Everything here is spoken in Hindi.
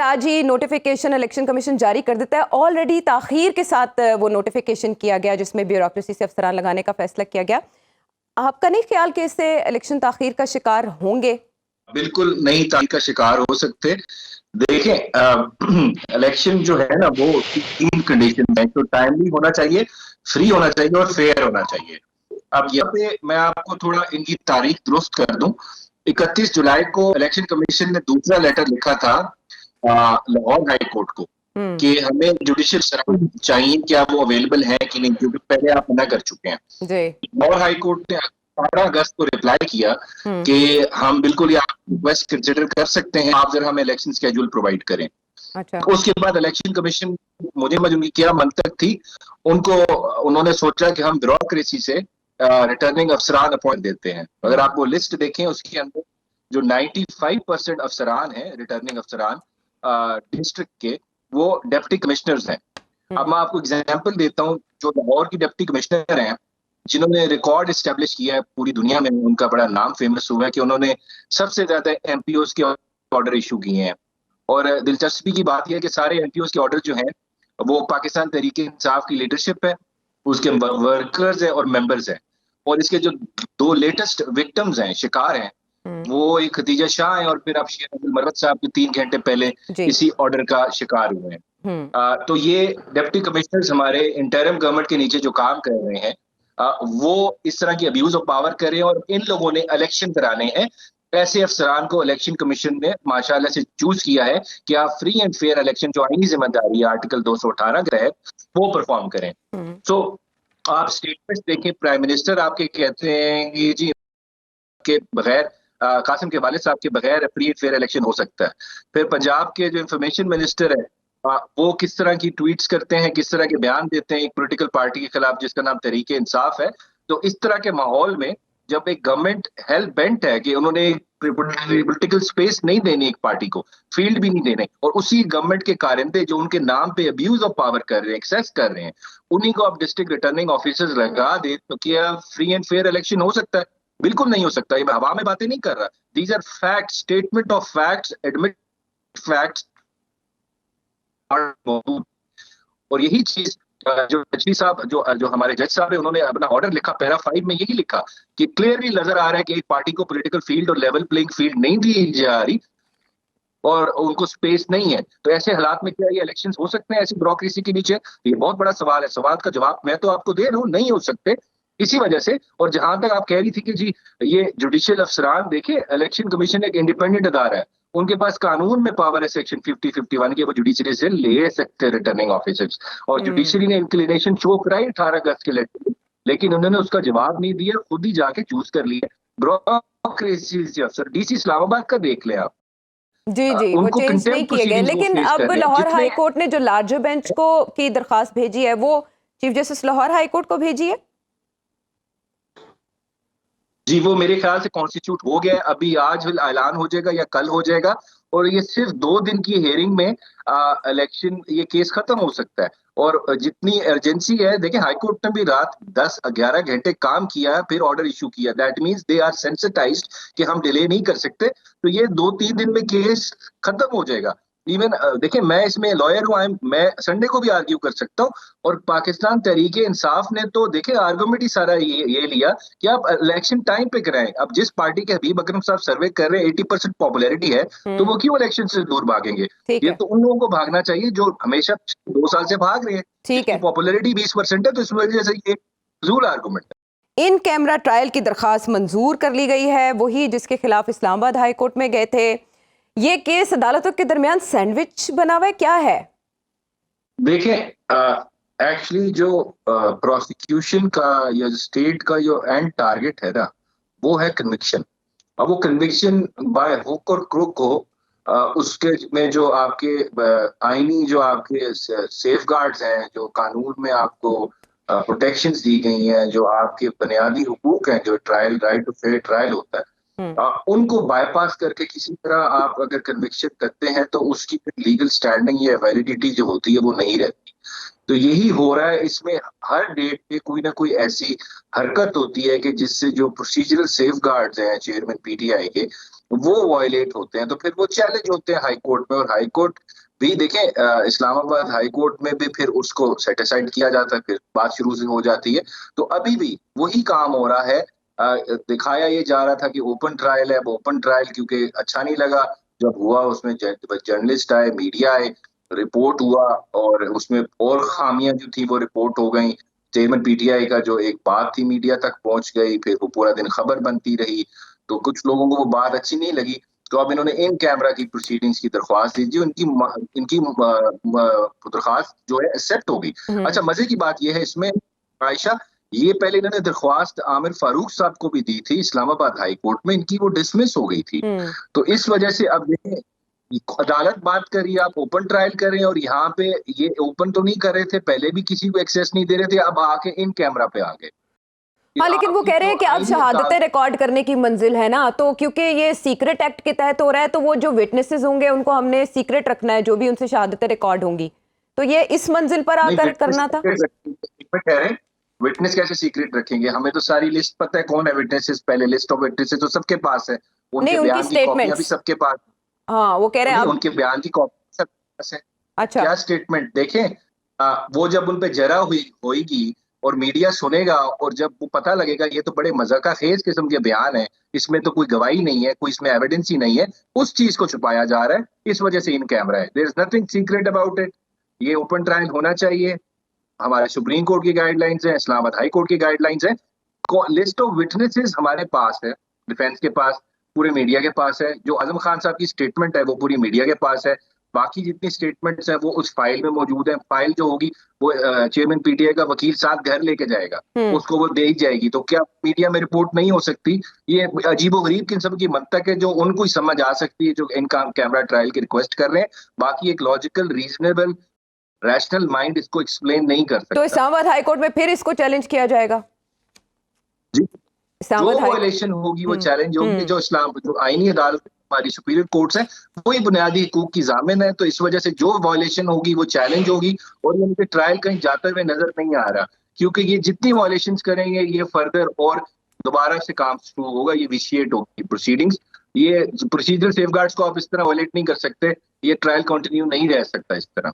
आज ही नोटिफिकेशन इलेक्शन कमीशन जारी कर देता है, ऑलरेडी ताखीर के साथ वो नोटिफिकेशन किया गया जिसमें ब्यूरोक्रेसी से अफसरान लगाने का फैसला किया गया। आपका नहीं ख्याल कि इससे इलेक्शन ताखीर का शिकार होंगे? बिल्कुल नहीं, ताखीर का शिकार हो सकते। देखें, इलेक्शन जो है ना वो 3 कंडीशन है। तो टाइमली होना चाहिए, फ्री होना चाहिए और फेयर होना चाहिए। अब यहाँ पे मैं आपको थोड़ा इनकी तारीख दुरुस्त कर दूं। 31 जुलाई को इलेक्शन कमीशन ने दूसरा लेटर लिखा था लाहौर हाई कोर्ट को कि हमें जुडिशियल सर्विस चाहिए, क्या वो अवेलेबल है कि नहीं, क्योंकि पहले आप मना कर चुके हैं। लाहौर हाई कोर्ट ने 18 अगस्त को रिप्लाई किया कि हम बिल्कुल ये रिक्वेस्ट कंसिडर कर सकते हैं, आप जरा हमें इलेक्शन स्केड्यूल प्रोवाइड करें। अच्छा। उसके बाद इलेक्शन कमीशन, मुझे उनकी क्या मंतक थी, उन्होंने सोचा कि हम ब्यूरोक्रेसी से रिटर्निंग अफसरान अपॉइंट देते हैं। अगर आप वो लिस्ट देखें, उसके अंदर जो 95% अफसरान हैं, रिटर्निंग अफसरान डिस्ट्रिक्ट के, वो डिप्टी कमिश्नर्स हैं। अब मैं आपको एग्जांपल देता हूं, जो लाहौर की डिप्टी कमिश्नर हैं, जिन्होंने रिकॉर्ड एस्टेब्लिश किया है पूरी दुनिया में, उनका बड़ा नाम फेमस हुआ है कि उन्होंने सबसे ज्यादा एमपीओज के ऑर्डर इशू किए हैं। और दिलचस्पी की बात यह है कि सारे एमपीओज के ऑर्डर जो हैं वो पाकिस्तान तहरीक इंसाफ की लीडरशिप है, उसके वर्कर्स हैं और मेंबर्स हैं। और इसके जो 2 लेटेस्ट विक्टिम्स हैं, शिकार हैं, वो एक खतीजा शाह है और फिर अब शेर अब्दुल मरवत साहब जो 3 घंटे पहले इसी ऑर्डर का शिकार हुए हैं। तो ये डिप्टी कमिश्नर्स हमारे इंटरिम गवर्नमेंट के नीचे जो काम कर रहे हैं, वो इस तरह की अब्यूज ऑफ पावर कर रहे हैं और इन लोगों ने इलेक्शन कराने हैं। ऐसे अफसरान को इलेक्शन कमीशन ने माशाल्लाह से चूज किया है कि आप फ्री एंड फेयर इलेक्शन, जो आईनी जिम्मेदारी है आर्टिकल 218 के तहत, वो परफॉर्म करें। तो आप स्टेटमेंट देखें, प्राइम मिनिस्टर आपके कहते हैं कि जी के बगैर, कासिम के वालिद साहब के बगैर फ्री एंड फेयर इलेक्शन हो सकता है। फिर पंजाब के जो इंफॉर्मेशन मिनिस्टर है, वो किस तरह की ट्वीट्स करते हैं, किस तरह के बयान देते हैं एक पॉलिटिकल पार्टी के खिलाफ जिसका नाम तहरीक इंसाफ है। तो इस तरह के माहौल में जब एक गवर्नमेंट हेल्प बेंट है कि उन्होंने पॉलिटिकल स्पेस नहीं देनी एक पार्टी को, फील्ड भी नहीं देने, और उसी गवर्नमेंट के कारिंदे जो उनके नाम पे अब्यूज ऑफ पावर कर रहे हैं, एक्सेस कर रहे हैं, उन्हीं को आप डिस्ट्रिक्ट रिटर्निंग ऑफिसर्स लगा दे, तो क्या फ्री एंड फेयर इलेक्शन हो सकता है? बिल्कुल नहीं हो सकता। ये मैं हवा में बातें नहीं कर रहा। These are facts, statement of facts, admit facts. और यही चीज जो जजी साहब, जो हमारे जज साहब है, उन्होंने अपना ऑर्डर लिखा, पैरा 5 में यही लिखा कि क्लियरली नजर आ रहा है कि एक पार्टी को पॉलिटिकल फील्ड और लेवल प्लेइंग फील्ड नहीं दी जा रही और उनको स्पेस नहीं है। तो ऐसे हालात में क्या ये इलेक्शंस हो सकते हैं ऐसी ब्यूरोक्रेसी के नीचे? ये बहुत बड़ा सवाल है। सवाल का जवाब मैं तो आपको दे रहा हूं, नहीं हो सकते इसी वजह से। और जहां तक आप कह रही थी कि जी ये जुडिशियल अफसरान, देखिए इलेक्शन कमीशन एक इंडिपेंडेंट अदारा है, उनके पास कानून में पावर है सेक्शन 50-51 के, वो जुडिशरी से ले सकते हैं रिटर्निंग ऑफिसर्स। और जुडिशरी ने इंक्लिनेशन शो कराई 18 अगस्त के लेटर, लेकिन उन्होंने उसका जवाब नहीं दिया, खुद ही जाके चूज कर लिया। ब्यूरोक्रेसी से अफसर, डीसी इस्लामाबाद का देख लें आप, जी वो चेंज नहीं किए गए। लेकिन अब लाहौर हाई कोर्ट ने जो लार्जर बेंच को की दरखास्त भेजी है, वो chief justice Lahore high court को भेजी है। जी, वो मेरे ख्याल से कॉन्स्टिट्यूट हो गया है, अभी आज ऐलान हो जाएगा या कल हो जाएगा। और ये सिर्फ 2 दिन की हेयरिंग में इलेक्शन, ये केस खत्म हो सकता है। और जितनी अर्जेंसी है, देखिए हाईकोर्ट ने भी रात 10-11 घंटे काम किया है, फिर ऑर्डर इशू किया। That means they are sensitised कि हम डिले नहीं कर सकते। तो ये 2-3 दिन में केस खत्म हो जाएगा। इवन देखिए, मैं इसमें लॉयर हूँ, मैं संडे को भी आर्ग्यू कर सकता हूँ। और पाकिस्तान तहरीक इंसाफ ने तो देखिए आर्गुमेंट ही सारा ये लिया कि आप इलेक्शन टाइम पे कराएं। अब जिस पार्टी के हबीब अकरम साहब सर्वे कर रहे हैं 80% पॉपुलैरिटी है, तो वो क्यों इलेक्शन से दूर भागेंगे? ये तो उन लोगों को भागना चाहिए जो हमेशा 2 साल से भाग रहे हैं, जिसकी पॉपुलैरिटी 20% है। तो इस वजह से ये फजूल आर्गुमेंट है। इन कैमरा ट्रायल की दरखास्त मंजूर कर ली गई है, वही जिसके खिलाफ इस्लामाबाद हाई कोर्ट में गए थे। ये केस अदालतों के दरमियान सैंडविच बना हुआ है, क्या है? देखिए, एक्चुअली जो प्रोसिक्यूशन का या स्टेट का जो एंड टारगेट है ना, वो है कन्विक्शन। अब वो कन्विक्शन बाय हुक और क्रुक हो, उसके में जो आपके आईनी, जो आपके सेफ गार्ड्स हैं, जो कानून में आपको प्रोटेक्शंस दी गई हैं, जो आपके बुनियादी हुकूक हैं, जो trial, right to fair trial होता है, उनको बाईपास करके किसी तरह आप अगर कन्विक्शन करते हैं तो उसकी लीगल स्टैंडिंग या वैलिडिटी जो होती है वो नहीं रहती। तो यही हो रहा है इसमें। हर डेट पे कोई ना कोई ऐसी हरकत होती है कि जिससे जो प्रोसीजरल सेफ गार्ड्स हैं चेयरमैन पीटीआई के, वो वायलेट होते हैं तो फिर वो चैलेंज होते हैं हाई कोर्ट में, और हाई कोर्ट भी देखें इस्लामाबाद हाई कोर्ट में भी फिर उसको सेटिसाइड किया जाता है, फिर बात शुरू से हो जाती है। तो अभी भी वही काम हो रहा है। दिखाया ये जा रहा था कि ओपन ट्रायल है, अब ओपन ट्रायल क्योंकि अच्छा नहीं लगा जब हुआ, उसमें जर्नलिस्ट आए, मीडिया आए, रिपोर्ट हुआ और उसमें और खामियां जो थी वो रिपोर्ट हो गई। चेयरमैन पीटीआई का जो एक बात थी मीडिया तक पहुंच गई, फिर वो पूरा दिन खबर बनती रही, तो कुछ लोगों को वो बात अच्छी नहीं लगी। तो अब इन्होंने इन कैमरा की प्रोसीडिंग्स की दरख्वास्त दी, जो इनकी दरख्वास्त जो है एक्सेप्ट होगी। अच्छा, मजे की बात यह है इसमें आयशा, ये पहले इन्होंने दरख्वास्त आमिर फारूक साहब को भी दी थी इस्लामाबाद हाई कोर्ट में, इनकी वो डिसमिस हो गई थी। तो इस वजह से अब अदालत बात कर रही है, आप ओपन ट्रायल कर रहे हैं, और यहाँ पे ये ओपन तो नहीं कर रहे थे, पहले भी किसी को एक्सेस नहीं दे रहे थे, अब आके इन कैमरा पे आ गए। हाँ, लेकिन वो कह रहे हैं कि अब शहादतें रिकॉर्ड करने की मंजिल है ना, तो क्योंकि ये सीक्रेट एक्ट के तहत हो रहा है, तो वो जो विटनेसेस होंगे उनको हमने सीक्रेट रखना है, जो भी उनसे शहादतें रिकॉर्ड होंगी। तो ये इस मंजिल पर आकर करना था। कह रहे विटनेस कैसे सीक्रेट रखेंगे? हमें तो सारी लिस्ट पता है कौन है विटनेसेस, पहले लिस्ट ऑफ विटनेसेस तो सबके पास है, उनके बयान की कॉपियां भी सबके पास। हाँ, वो कह रहे हैं उनके बयान की कॉपी सबके पास है। अच्छा, क्या स्टेटमेंट देखें, वो जब उन पे जरा होगी और मीडिया सुनेगा, और जब वो पता लगेगा ये तो बड़े मजाका खेज किस्म के बयान है, इसमें तो कोई गवाही नहीं है, कोई इसमें एविडेंस ही नहीं है, उस चीज को छुपाया जा रहा है, इस वजह से इन कैमरा है। There is nothing secret about it. ये ओपन ट्रायल होना चाहिए, हमारे सुप्रीम कोर्ट की गाइडलाइंस है, इस्लामाबाद हाई कोर्ट की गाइडलाइंस है। लिस्ट ऑफ विटनेसेस हमारे पास है, डिफेंस के पास, पूरे मीडिया के पास है। जो आजम खान साहब की स्टेटमेंट है वो पूरी मीडिया के पास है। बाकी जितनी स्टेटमेंट्स हैं वो उस फाइल में मौजूद है। फाइल जो होगी वो चेयरमैन पीटीआई का वकील साथ घर लेके जाएगा, उसको वो दे ही जाएगी। तो क्या मीडिया में रिपोर्ट नहीं हो सकती? ये अजीबोगरीब किस्म की मंतक है जो उनको ही समझ आ सकती है जो इनका कैमरा ट्रायल की रिक्वेस्ट कर रहे हैं। बाकी एक लॉजिकल, रीजनेबल, रैशनल माइंड इसको एक्सप्लेन नहीं कर सकता। तो इस्लामाबाद हाई कोर्ट में फिर इसको चैलेंज किया जाएगा जी, जो वायलेशन होगी वो चैलेंज होगी। जो आईनी अदालत हमारी सुपीरियर कोर्ट्स है वही बुनियादी हुकूक की जामिन है, तो इस वजह से जो वायलेशन होगी वो चैलेंज होगी, और ये उनके ट्रायल कहीं जाते हुए नजर नहीं आ रहा, क्योंकि ये जितनी वायलेशन करेंगे ये फर्दर और दोबारा से काम शुरू होगा, ये विशिएट होगी प्रोसीडिंग्स। ये प्रोसीजरल सेफगार्ड्स को आप इस तरह वायलेट नहीं कर सकते, ये ट्रायल कंटिन्यू नहीं रह सकता इस तरह।